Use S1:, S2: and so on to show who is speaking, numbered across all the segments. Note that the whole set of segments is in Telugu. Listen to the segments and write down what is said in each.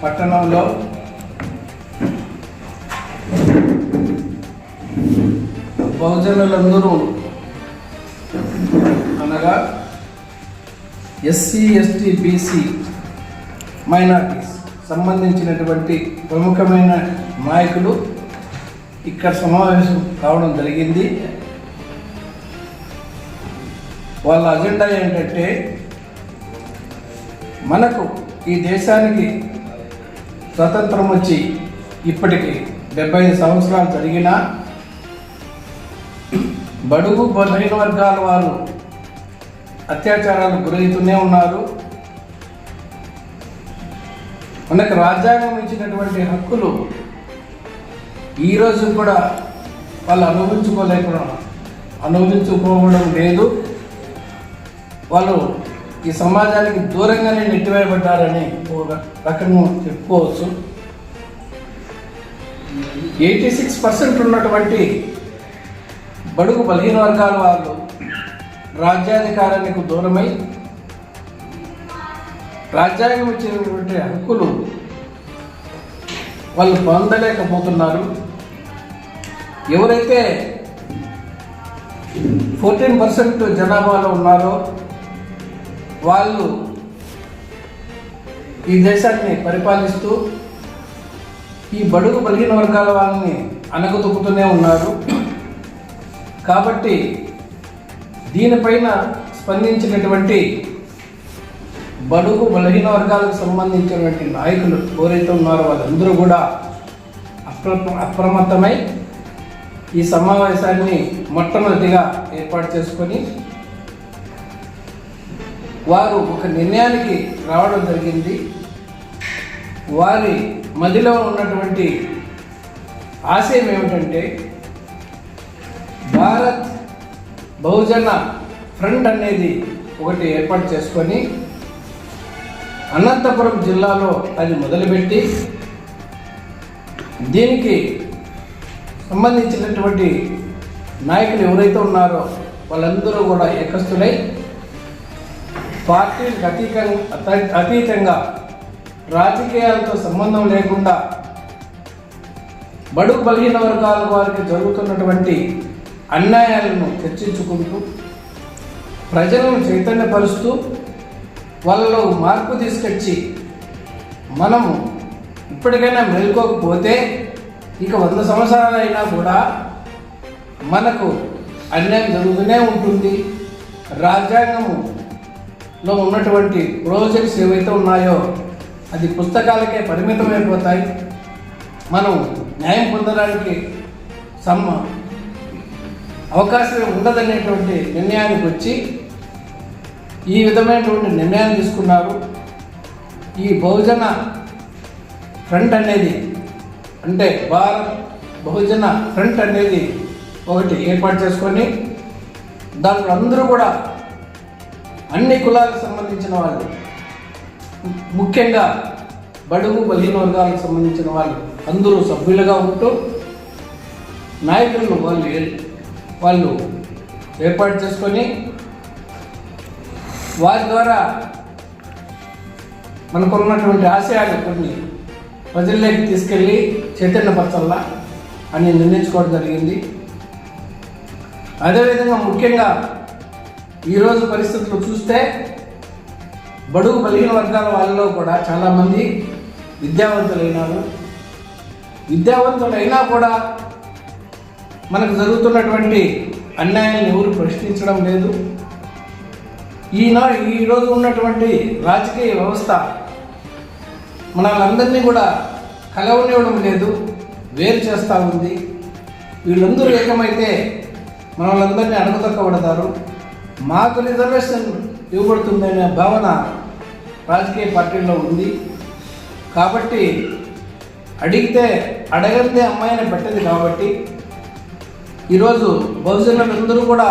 S1: పట్టణంలో బహుజనులందరూ అనగా ఎస్సీ ఎస్టీ బీసీ మైనారిటీస్ సంబంధించినటువంటి ప్రముఖమైన నాయకులు ఇక్కడ సమావేశం కావడం జరిగింది. వాళ్ళ అజెండా ఏంటంటే, మనకు ఈ దేశానికి స్వతంత్రం వచ్చి ఇప్పటికి 75 సంవత్సరాలు జరిగినా బడుగు బలహీన వర్గాల వారు అత్యాచారాలకు గురవుతూనే ఉన్నారు. మనకు రాజ్యాంగం ఇచ్చినటువంటి హక్కులు ఈరోజు కూడా వాళ్ళు అనుభవించుకోవడం లేదు. వాళ్ళు ఈ సమాజానికి దూరంగానే నెట్టివేయబడ్డారని ఒక రకంగా చెప్పుకోవచ్చు. 86% ఉన్నటువంటి బడుగు బలహీన వర్గాల వాళ్ళు రాజ్యాధికారానికి దూరమై రాజ్యాంగం ఇచ్చినటువంటి హక్కులు వాళ్ళు పొందలేకపోతున్నారు. ఎవరైతే 14% జనాభాలో ఉన్నారో వాళ్ళు ఈ దేశాన్ని పరిపాలిస్తూ ఈ బడుగు బలహీన వర్గాల వాళ్ళని అణగదొక్కుతూనే ఉన్నారు. కాబట్టి దీనిపైన స్పందించినటువంటి బడుగు బలహీన వర్గాలకు సంబంధించినటువంటి నాయకులు ఎవరైతే ఉన్నారో వాళ్ళందరూ కూడా అప్రమత్తమై ఈ సమావేశాన్ని మొట్టమొదటిగా ఏర్పాటు చేసుకొని వారు ఒక నిర్ణయానికి రావడం జరిగింది. వారి మధ్యలో ఉన్నటువంటి ఆశయం ఏమిటంటే, భారత్ బహుజన ఫ్రంట్ అనేది ఒకటి ఏర్పాటు చేసుకొని అనంతపురం జిల్లాలో అది మొదలుపెట్టి దీనికి సంబంధించినటువంటి నాయకులు ఎవరైతే ఉన్నారో వాళ్ళందరూ కూడా ఏకస్తులై పార్టీలకు అతీతంగా రాజకీయాలతో సంబంధం లేకుండా బడుగు బలహీన వర్గాల వారికి జరుగుతున్నటువంటి అన్యాయాలను చర్చించుకుంటూ ప్రజలను చైతన్యపరుస్తూ వాళ్ళలో మార్పు తీసుకొచ్చి మనము ఇప్పటికైనా మేల్కోకపోతే ఇక 100 సంవత్సరాలైనా కూడా మనకు అన్యాయం జరుగుతూనే ఉంటుంది. రాజ్యాంగంలో ఉన్నటువంటి ప్రొవిజన్స్ ఏవైతే ఉన్నాయో అది పుస్తకాలకే పరిమితమైపోతాయి. మనం న్యాయం పొందడానికి అవకాశం ఉండదనేటువంటి నిర్ణయానికి వచ్చి ఈ విధమైనటువంటి నిర్ణయాన్ని తీసుకున్నారు. ఈ బహుజన ఫ్రంట్ అనేది అంటే భారత్ బహుజన ఫ్రంట్ అనేది ఒకటి ఏర్పాటు చేసుకొని దాంట్లో అందరూ కూడా అన్ని కులాలకు సంబంధించిన వాళ్ళు, ముఖ్యంగా బడుగు బలహీన వర్గాలకు సంబంధించిన వాళ్ళు అందరూ సభ్యులుగా ఉంటూ నాయకులను వాళ్ళు ఏర్పాటు చేసుకొని వారి ద్వారా మనకున్నటువంటి ఆశయాలు కొన్ని ప్రజల్లోకి తీసుకెళ్ళి చైతన్యపరచాలా అని నిర్ణయించుకోవడం జరిగింది. అదేవిధంగా ముఖ్యంగా ఈరోజు పరిస్థితులు చూస్తే బడుగు బలహీన వర్గాల వాళ్ళలో కూడా చాలామంది విద్యావంతులైనా కూడా మనకు జరుగుతున్నటువంటి అన్యాయాలను ఎవరు ప్రశ్నించడం లేదు. ఈరోజు ఉన్నటువంటి రాజకీయ వ్యవస్థ మనల్ని కూడా కలవనివ్వడం లేదు, వేరు చేస్తూ ఉంది. వీళ్ళందరూ ఏకమైతే మనల్ని అడగదొక్కబడతారు. మాకు రిజర్వేషన్ ఇవ్వబడుతుందనే భావన రాజకీయ పార్టీల్లో ఉంది. కాబట్టి అడగందే అమ్మాయిని పెట్టదు. కాబట్టి ఈరోజు బహుజనులందరూ కూడా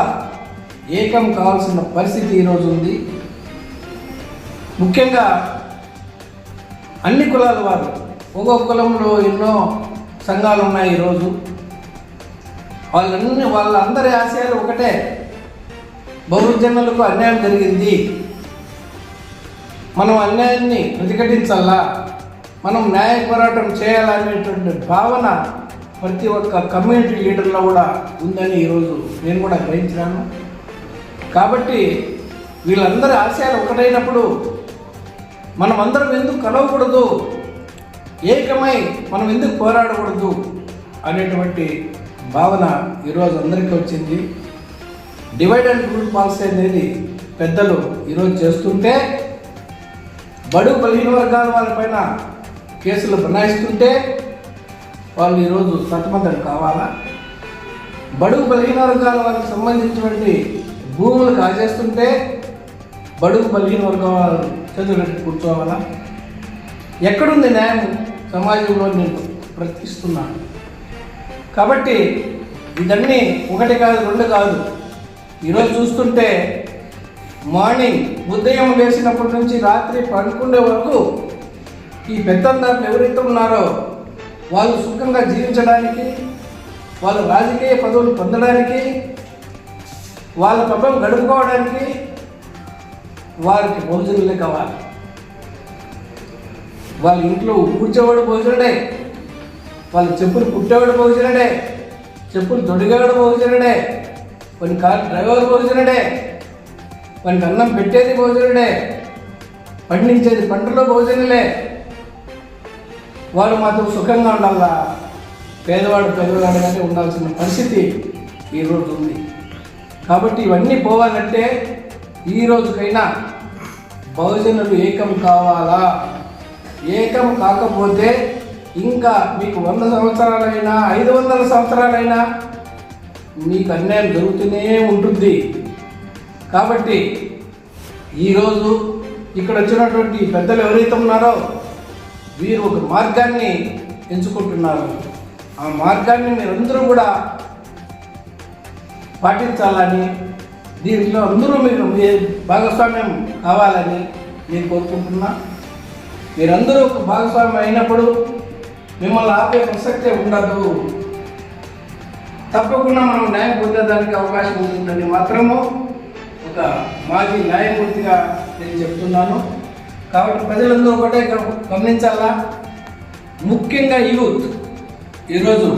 S1: ఏకం కావాల్సిన పరిస్థితి ఈరోజు ఉంది. ముఖ్యంగా అన్ని కులాల వారు, ఒక్కొక్క కులంలో ఎన్నో సంఘాలు ఉన్నాయి. ఈరోజు వాళ్ళందరి ఆశయాలు ఒకటే, బహుజనులకు అన్యాయం జరిగింది, మనం అన్యాయాన్ని ప్రతిఘటించాలా, మనం న్యాయ పోరాటం చేయాలనేటువంటి భావన ప్రతి ఒక్క కమ్యూనిటీ లీడర్లో కూడా ఉందని ఈరోజు నేను కూడా గ్రహించాను. కాబట్టి వీళ్ళందరి ఆశయాలు ఒకటైనప్పుడు మనం అందరం ఎందుకు కలవకూడదు, ఏకమై మనం ఎందుకు పోరాడకూడదు అనేటువంటి భావన ఈరోజు అందరికీ వచ్చింది. డివైడ్ అండ్ రూల్ పాలసీ అనేది పెద్దలు ఈరోజు చేస్తుంటే, బడుగు బలహీన వర్గాల వాళ్ళపైన కేసులు బనాయిస్తుంటే వాళ్ళు ఈరోజు సతమతం కావాలా? బడుగు బలహీన వర్గాల వాళ్ళకి సంబంధించినటువంటి భూములు కాజేస్తుంటే బడుగు బలహీన వర్గాల చదువులకి కూర్చోవాలా? ఎక్కడుంది న్యాయం సమాజంలో? నేను ప్రశ్నిస్తున్నాను. కాబట్టి ఇదన్నీ ఒకటి కాదు, రెండు కాదు. ఈరోజు చూస్తుంటే మార్నింగ్ ఉదయం లేచినప్పటి నుంచి రాత్రి పడుకునే వరకు ఈ పెత్తందారులు ఎవరైతే ఉన్నారో వాళ్ళు సుఖంగా జీవించడానికి, వాళ్ళు రాజకీయ పదవులు పొందడానికి, వాళ్ళ పబ్బం గడుపుకోవడానికి వారికి భోజనాలే కావాలి. వాళ్ళ ఇంట్లో కూర్చోవాడు భోజనుడే, వాళ్ళ చెప్పులు కుట్టేవాడు భోజనుడే, చెప్పులు తొడిగేవాడు భోజనుడే, కొన్ని కార్ డ్రైవర్ భోజనుడే, కొన్ని అన్నం పెట్టేది భోజనుడే, పండించేది పంటలో భోజనులే. వాళ్ళు మాత్రం సుఖంగా ఉండాలా? పేదవాడుగానే ఉండాల్సిన పరిస్థితి ఈరోజు ఉంది. కాబట్టి ఇవన్నీ పోవాలంటే ఈ రోజుకైనా బహుజనులు ఏకం కావాలా? ఏకం కాకపోతే ఇంకా మీకు 100 సంవత్సరాలైనా 500 సంవత్సరాలైనా మీకు అన్యాయం జరుగుతూనే ఉంటుంది. కాబట్టి ఈరోజు ఇక్కడ వచ్చినటువంటి పెద్దలు ఎవరైతే ఉన్నారో వీరు ఒక మార్గాన్ని ఎంచుకుంటున్నారు. ఆ మార్గాన్ని మీరందరూ కూడా పాటించాలని, దీంట్లో అందరూ మీరు భాగస్వామ్యం కావాలని నేను కోరుకుంటున్నా. మీరందరూ ఒక భాగస్వామ్యం అయినప్పుడు మిమ్మల్ని ఆపే ప్రసక్తే ఉండదు. తప్పకుండా మనం న్యాయం పొందేదానికి అవకాశం ఉంటుందని మాత్రము ఒక మాజీ న్యాయమూర్తిగా నేను చెప్తున్నాను. కాబట్టి ప్రజలందరూ ఒకటే గమనించాలా, ముఖ్యంగా యూత్. ఈరోజు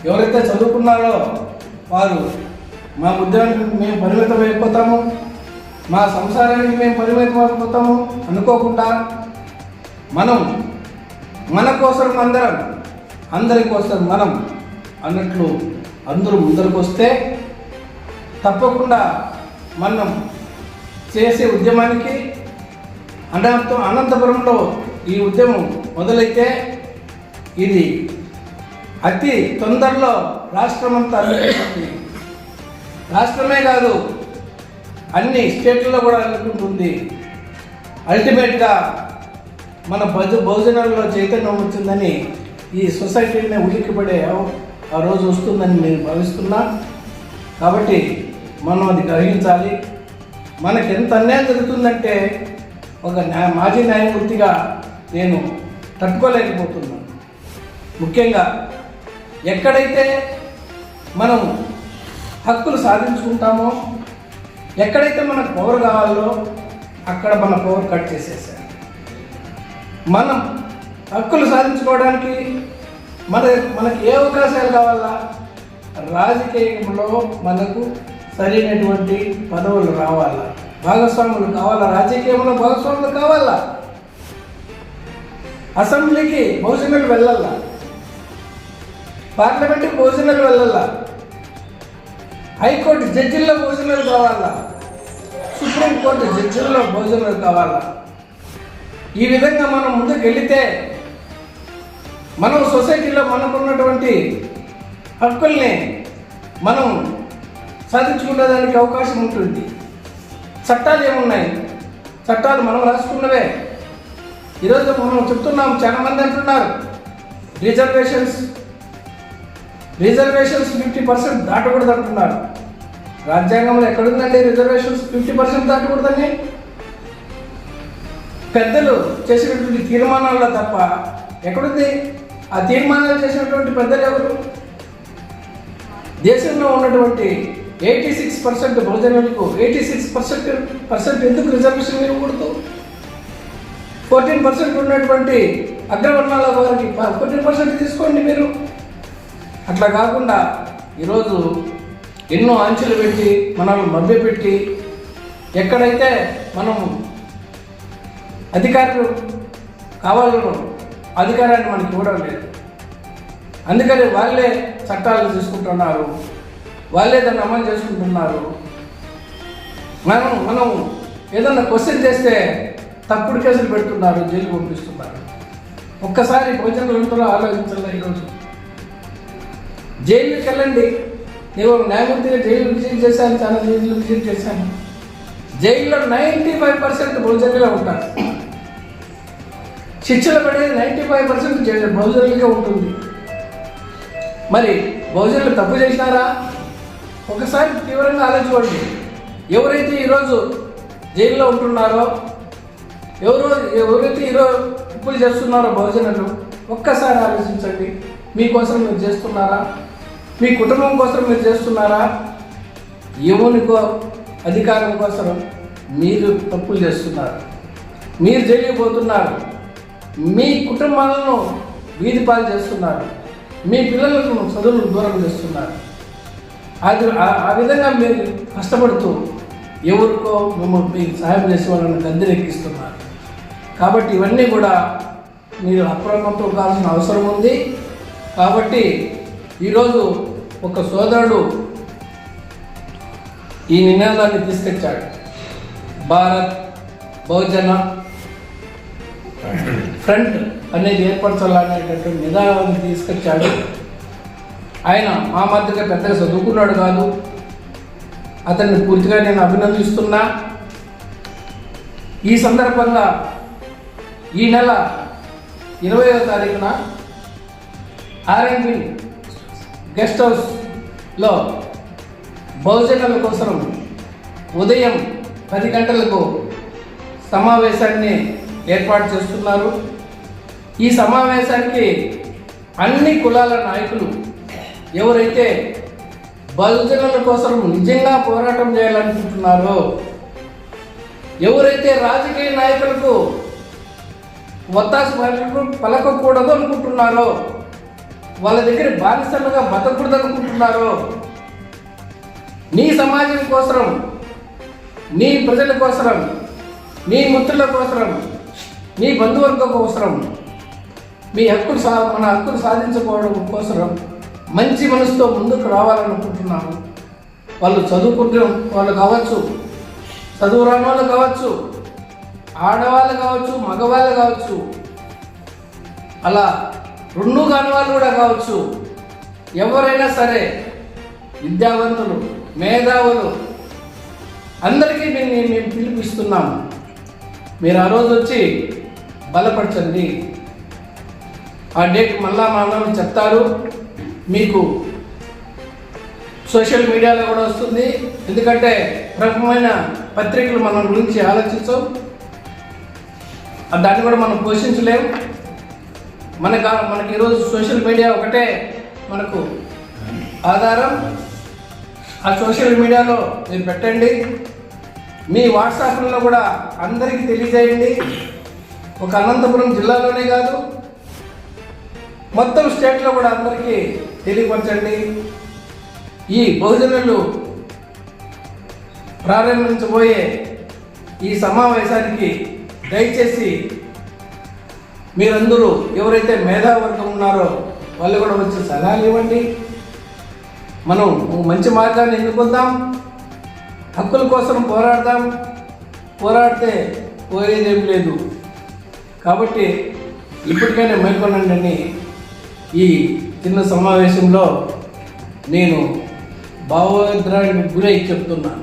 S1: ఎవరైతే చదువుకున్నారో వారు మా ఉద్యోగానికి మేము పరిమితం అయిపోతాము, మా సంసారానికి మేము పరిమితం అయిపోతాము అనుకోకుండా మనం మన కోసం అందరం, అందరి కోసం మనం అన్నట్లు అందరూ ముందరకు వస్తే తప్పకుండా మనం చేసే ఉద్యమానికి అనంతపురంలో ఈ ఉద్యమం మొదలైతే ఇది అతి తొందరలో రాష్ట్రమంతా అందుకుంటుంది. రాష్ట్రమే కాదు, అన్ని స్టేట్లలో కూడా అందుకుంటుంది. అల్టిమేట్గా మన బహుజనాల్లో చైతన్యం వచ్చిందని, ఈ సొసైటీని ఉలిక్కిపడే ఆ రోజు వస్తుందని నేను భావిస్తున్నా. కాబట్టి మనం అది గ్రహించాలి. మనకి ఎంత అన్యాయం జరుగుతుందంటే ఒక మాజీ న్యాయమూర్తిగా నేను తట్టుకోలేకపోతున్నాను. ముఖ్యంగా ఎక్కడైతే మనం హక్కులు సాధించుకుంటామో, ఎక్కడైతే మనకు పవర్ కావాలో అక్కడ మన పవర్ కట్ చేసేసారు. మనం హక్కులు సాధించుకోవడానికి మనకి ఏ అవకాశాలు కావాలా? రాజకీయంలో మనకు సరైనటువంటి పదవులు రావాలా, భాగస్వాములు కావాలా, రాజకీయంలో భాగస్వాములు కావాలా, అసెంబ్లీకి బహుజనులు వెళ్ళాలా, పార్లమెంట్కి బహుజనులు వెళ్ళాలా, హైకోర్టు జడ్జిల్లో బహుజనులు కావాలా, సుప్రీంకోర్టు జడ్జిల్లో బహుజనులు కావాలా. ఈ విధంగా మనం ముందుకు వెళితే మనం సొసైటీలో మనకున్నటువంటి హక్కుల్ని మనం సాధించుకునేదానికి అవకాశం ఉంటుంది. చట్టాలు ఏమున్నాయి? చట్టాలు మనం రాసుకున్నవే. ఈరోజు మనం చెప్తున్నాం, చాలా మంది అంటున్నారు రిజర్వేషన్స్ 50% దాటకూడదు అంటున్నారు. రాజ్యాంగంలో ఎక్కడుందండి రిజర్వేషన్స్ 50% దాటకూడదని? పెద్దలు చేసినటువంటి తీర్మానాల్లో తప్ప ఎక్కడుంది? ఆ తీర్మానాలు చేసినటువంటి పెద్దలు ఎవరు? దేశంలో ఉన్నటువంటి 86% బహుజనులకు 86% ఎందుకు రిజర్వేషన్ ఇవ్వకూడదు? 14% ఉన్నటువంటి అగ్రవర్ణాల వారికి 40% తీసుకోండి మీరు. అట్లా కాకుండా ఈరోజు ఎన్నో ఆంక్షలు పెట్టి మనల్ని మభ్యపెట్టి ఎక్కడైతే మనం అధికారులు కావాలనో అధికారాన్ని మనకి ఇవ్వడం లేదు. అందుకని వాళ్ళే చట్టాలు తీసుకుంటున్నారు, వాళ్ళే దాన్ని అమలు చేసుకుంటున్నారు. మనం ఏదన్నా క్వశ్చన్ చేస్తే తప్పుడు కేసులు పెడుతున్నారు, జైలు పంపిస్తున్నారు. ఒక్కసారి భోజనంలో ఆలోచించాలి. ఈరోజు జైలుకి వెళ్ళండి. నేను న్యాయమూర్తిగా జైలు విజిట్ చేశాను, చాలా జైలు విజిట్ చేశాను. జైల్లో 95% భోజనంగా ఉంటారు. శిక్షలు పడేది 95% భోజనంగా ఉంటుంది. మరి భోజనాలు తప్పు చేసినారా? ఒకసారి తీవ్రంగా ఆలోచించండి. ఎవరైతే ఈరోజు జైల్లో ఉంటున్నారో, ఎవరైతే ఈరోజు తప్పులు చేస్తున్నారో భోజనాలు, ఒక్కసారి ఆలోచించండి. మీకోసం మీరు చేస్తున్నారా? మీ కుటుంబం కోసం మీరు చేస్తున్నారా? ఎవరికో అధికారం కోసం మీరు తప్పులు చేస్తున్నారు. మీరు జైలుకి పోతున్నారు. మీ కుటుంబాలను వీధి పాలు చేస్తున్నారు. మీ పిల్లలకు చదువులు దూరం చేస్తున్నారు. అది ఆ విధంగా మీరు కష్టపడుతూ ఎవరికో మిమ్మల్ని మీకు సహాయం చేసే వాళ్ళని గద్దెనెక్కిస్తున్నారు. కాబట్టి ఇవన్నీ కూడా మీరు అప్రమత్తం కావాల్సిన అవసరం ఉంది. కాబట్టి ఈరోజు ఒక సోదరుడు ఈ నినాదాన్ని తీసుకొచ్చాడు. భారత్ బహుజన ఫ్రంట్ అనేది ఏర్పరచాలనేటటువంటి నినాదాన్ని తీసుకొచ్చాడు. ఆయన మా మధ్యగా పెద్దగా చదువుకున్నాడు కాదు. అతన్ని పూర్తిగా నేను అభినందిస్తున్నా. ఈ సందర్భంగా ఈ నెల 20వ తారీఖున ఆర్ఎన్బి గెస్ట్ హౌస్లో బహుజనుల కోసం ఉదయం 10 గంటలకు సమావేశాన్ని ఏర్పాటు చేస్తున్నారు. ఈ సమావేశానికి అన్ని కులాల నాయకులు ఎవరైతే బహుజనుల కోసం నిజంగా పోరాటం చేయాలనుకుంటున్నారో, ఎవరైతే రాజకీయ నాయకులకు ఒత్తాసు పలకకూడదు అనుకుంటున్నారో, వాళ్ళ దగ్గర బానిసలుగా బతకూడదు అనుకుంటున్నారో, నీ సమాజం కోసం, నీ ప్రజల కోసం, నీ మిత్రుల కోసం, నీ బంధువర్గం కోసం, మీ హక్కులు మన హక్కులు సాధించుకోవడం కోసం మంచి మనసుతో ముందుకు రావాలనుకుంటున్నాను. వాళ్ళు చదువుకుంటే వాళ్ళు కావచ్చు, చదువు రాని వాళ్ళు కావచ్చు, ఆడవాళ్ళు కావచ్చు, మగవాళ్ళు కావచ్చు, అలా రెండు కాని వాళ్ళు కూడా కావచ్చు. ఎవరైనా సరే విద్యావంతులు, మేధావులు అందరికీ మేము పిలిపిస్తున్నాము. మీరు ఆ రోజు వచ్చి బలపరచండి. ఆ డేట్ మళ్ళా మనం చెప్తారు. మీకు సోషల్ మీడియాలో కూడా వస్తుంది. ఎందుకంటే ప్రముఖమైన పత్రికలు మన గురించి ఆలోచించవు, దాన్ని కూడా మనం పోషించలేము. మనకి ఈరోజు సోషల్ మీడియా ఒకటే మనకు ఆధారం. ఆ సోషల్ మీడియాలో మీరు పెట్టండి. మీ వాట్సాప్లో కూడా అందరికీ తెలియజేయండి. ఒక అనంతపురం జిల్లాలోనే కాదు, మొత్తం స్టేట్లో కూడా అందరికీ తెలియపరచండి. ఈ బహుజనులు ప్రారంభించబోయే ఈ సమావేశానికి దయచేసి మీరందరూ ఎవరైతే మేధావర్గం ఉన్నారో వాళ్ళు కూడా వచ్చి సలహాలు ఇవ్వండి. మనం మంచి మార్గాన్ని ఎన్నుకుందాం, హక్కుల కోసం పోరాడదాం. పోరాడితే పోయేదేం లేదు. కాబట్టి ఇప్పటికైనా మేల్కొనండి అని ఈ చిన్న సమావేశంలో నేను భావోద్రానికి గురై చెప్తున్నాను.